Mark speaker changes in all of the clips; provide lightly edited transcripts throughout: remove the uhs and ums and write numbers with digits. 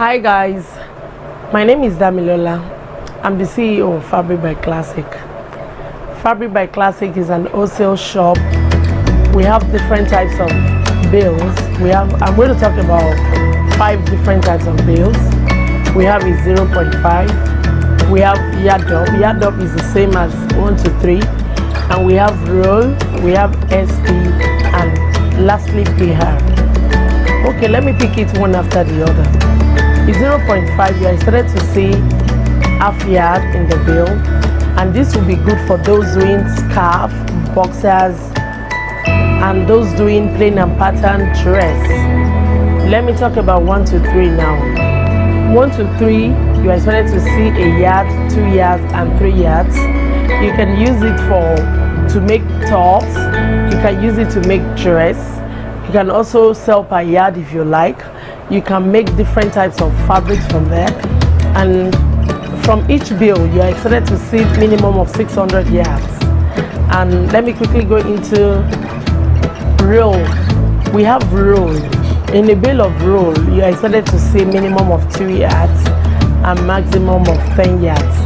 Speaker 1: Hi guys, my name is Damilola. I'm the CEO of Fabric by Classic. Fabric by Classic is an wholesale shop. We have different types of bales. I'm going to talk about 5 different types of bales. We have a 0.5. We have yard up. Yard up is the same as 1 to 3. And we have roll, we have SP, and lastly PR. Okay, let me pick it one after the other. The 0.5, you are expected to see half yard in the bale, and this will be good for those doing scarf, boxers, and those doing plain and pattern dress. Let me talk about 1 to 3 now. 1 to 3, you are expected to see a yard, 2 yards, and 3 yards. You can use it to make tops. You can use it to make dress. You can also sell per yard if you like. You can make different types of fabrics from there, and from each bill you are expected to see minimum of 600 yards. And let me quickly go into roll. We have roll. In a bill of roll, you are expected to see minimum of 2 yards and maximum of 10 yards.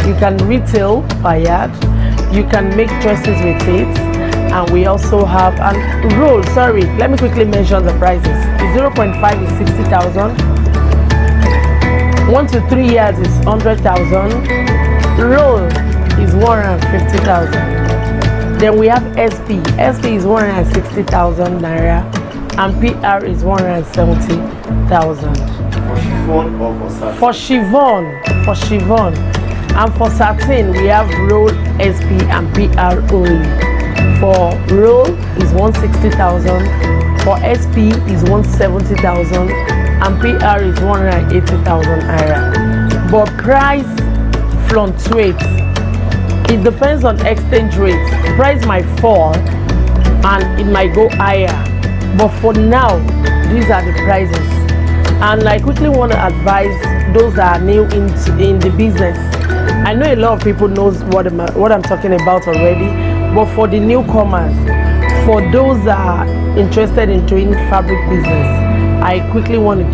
Speaker 1: You can retail per yard. You can make dresses with it. And we also have and roll. Sorry, let me quickly mention the prices. The 0.5 is 60,000. 1 to 3 yards is 100,000. Roll is 150,000. Then we have SP. SP is 160,000 naira, and PR is 170,000.
Speaker 2: For chiffon or for satin?
Speaker 1: For chiffon. For chiffon. And for satin, we have roll, SP, and PR only. For roll is 160,000, for SP is 170,000, and PR is 180,000 naira. But price fluctuates. It depends on exchange rates. Price might fall and it might go higher. But for now, these are the prices. And I quickly want to advise those that are new in the business. I know a lot of people knows what I'm talking about already. But for the newcomers, for those that are interested in doing fabric business, I quickly want to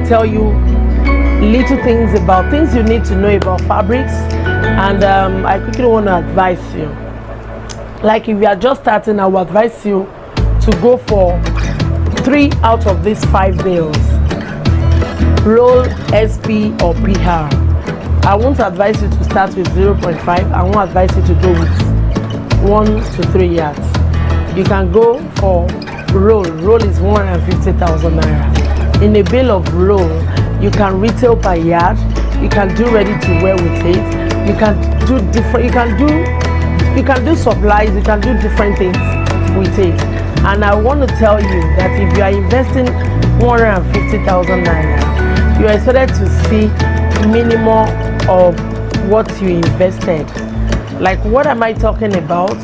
Speaker 1: tell you little things about things you need to know about fabrics, and I quickly want to advise you. Like if you are just starting, I will advise you to go for 3 out of these 5 bales: roll, SP, or PR. I won't advise you to start with 0.5. I won't advise you to go with 1 to 3 yards. You can go for roll. Roll is 150,000 naira. In a bill of roll, you can retail per yard. You can do ready to wear with it. You can do different. You can do supplies. You can do different things with it. And I want to tell you that if you are investing 150,000 naira, you are expected to see minimum of what you invested. Like, what am I talking about?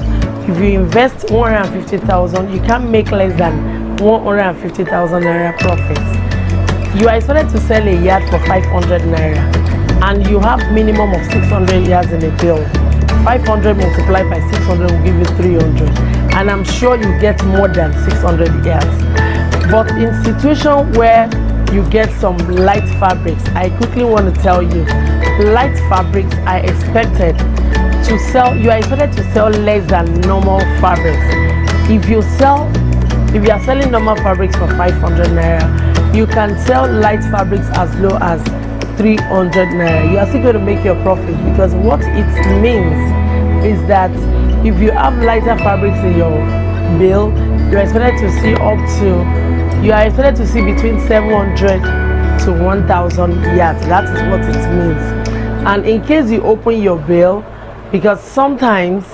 Speaker 1: If you invest 150,000, you can't make less than 150,000 naira profits. You are expected to sell a yard for 500 naira, and you have minimum of 600 yards in a bill. 500 multiplied by 600 will give you 300, and I'm sure you get more than 600 yards. But in situation where you get some light fabrics, I quickly want to tell you, light fabrics are expected to sell. You are expected to sell less than normal fabrics. If you are selling normal fabrics for 500 naira, you can sell light fabrics as low as 300 naira. You are still going to make your profit, because what it means is that if you have lighter fabrics in your bill, you are expected to see between 700 to 1,000 yards. That is what it means. And in case you open your bill, because sometimes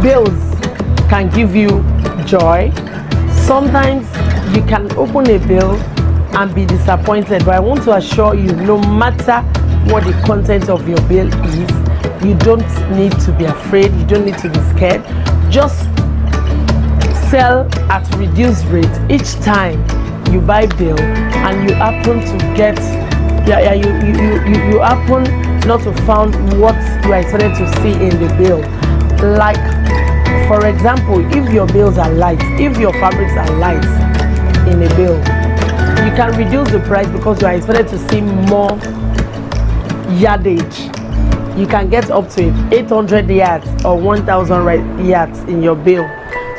Speaker 1: bills can give you joy, sometimes you can open a bill and be disappointed. But I want to assure you, no matter what the content of your bill is, you don't need to be afraid. You don't need to be scared. Just sell at reduced rate each time you buy bill, and you happen to get you happen not to found what you are expected to see in the bill. Like, for example, if your bills are light, if your fabrics are light in a bill, you can reduce the price because you are expected to see more yardage. You can get up to 800 yards or 1000 yards in your bill.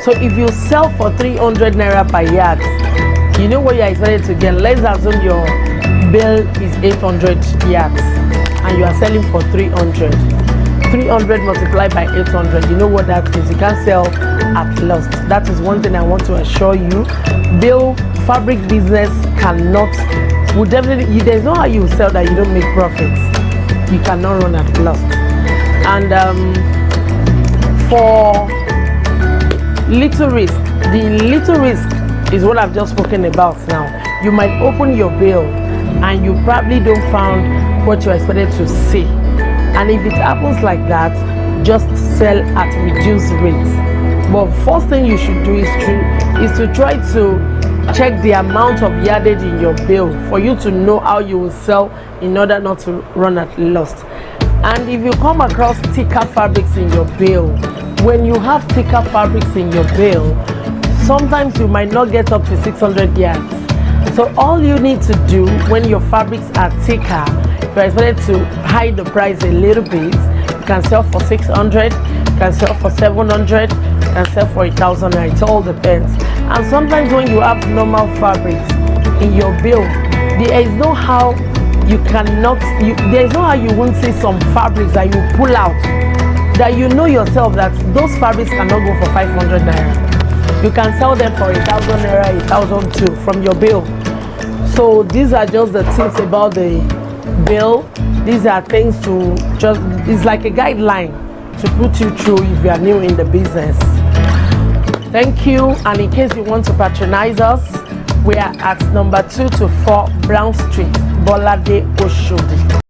Speaker 1: So if you sell for 300 naira per yard, you know what you are expected to get. Let's assume your bill is 800 yards and you are selling for 300. 300 multiplied by 800, you know what that is. You can't sell at loss. That is one thing I want to assure you. Fabric business cannot, would definitely, there's no how you sell that you don't make profits. You cannot run at loss. And for little risk, the little risk is what I've just spoken about now. You might open your bill and you probably don't find what you expected to see. And if it happens like that, just sell at reduced rates. But first thing you should do is to try to check the amount of yardage in your bill for you to know how you will sell in order not to run at loss. And if you come across thicker fabrics in your bill, when you have thicker fabrics in your bill, sometimes you might not get up to 600 yards. So all you need to do when your fabrics are thicker, you're expected to hide the price a little bit. You can sell for 600, you can sell for 700, you can sell for 1,000. It all depends. And sometimes when you have normal fabrics in your bill, there is no how you cannot, there is no how you won't see some fabrics that you pull out, that you know yourself that those fabrics cannot go for 500 naira. You can sell them for 1,000 naira, 1,002 from your bill. So these are just the tips about the bill. These are things to just, it's like a guideline to put you through if you are new in the business. Thank you. And in case you want to patronize us, we are at number 2 to 4 Brown Street, Bolade, Oshodi.